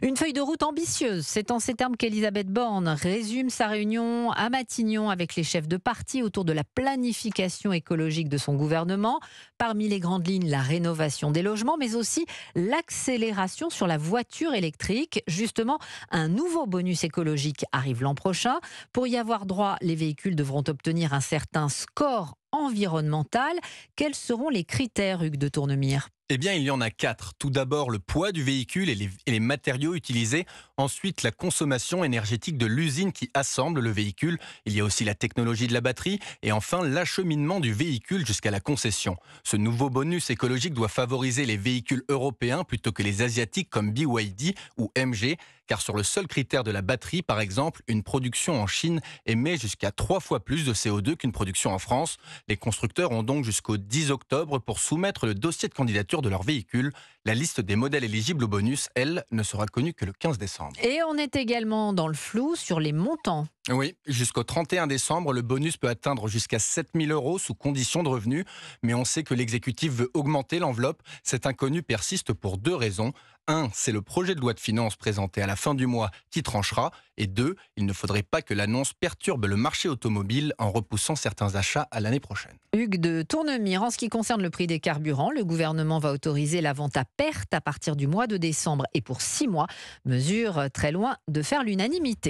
Une feuille de route ambitieuse, c'est en ces termes qu'Elisabeth Borne résume sa réunion à Matignon avec les chefs de parti autour de la planification écologique de son gouvernement. Parmi les grandes lignes, la rénovation des logements, mais aussi l'accélération sur la voiture électrique. Justement, un nouveau bonus écologique arrive l'an prochain. Pour y avoir droit, les véhicules devront obtenir un certain score environnemental. Quels seront les critères, Hugues de Tournemire ? Eh bien, il y en a 4. Tout d'abord, le poids du véhicule et les matériaux utilisés. Ensuite, la consommation énergétique de l'usine qui assemble le véhicule. Il y a aussi la technologie de la batterie. Et enfin, l'acheminement du véhicule jusqu'à la concession. Ce nouveau bonus écologique doit favoriser les véhicules européens plutôt que les asiatiques comme BYD ou MG. Car sur le seul critère de la batterie, par exemple, une production en Chine émet jusqu'à 3 fois plus de CO2 qu'une production en France. Les constructeurs ont donc jusqu'au 10 octobre pour soumettre le dossier de candidature de leur véhicule. La liste des modèles éligibles au bonus, elle, ne sera connue que le 15 décembre. Et on est également dans le flou sur les montants. Oui, jusqu'au 31 décembre, le bonus peut atteindre jusqu'à 7 000 € sous condition de revenus. Mais on sait que l'exécutif veut augmenter l'enveloppe. Cet inconnu persiste pour 2 raisons. 1, c'est le projet de loi de finances présenté à la fin du mois qui tranchera. Et 2, il ne faudrait pas que l'annonce perturbe le marché automobile en repoussant certains achats à l'année prochaine. Hugues de Tournemire, en ce qui concerne le prix des carburants, le gouvernement va autoriser la vente à perte à partir du mois de décembre et pour 6 mois, mesure très loin de faire l'unanimité.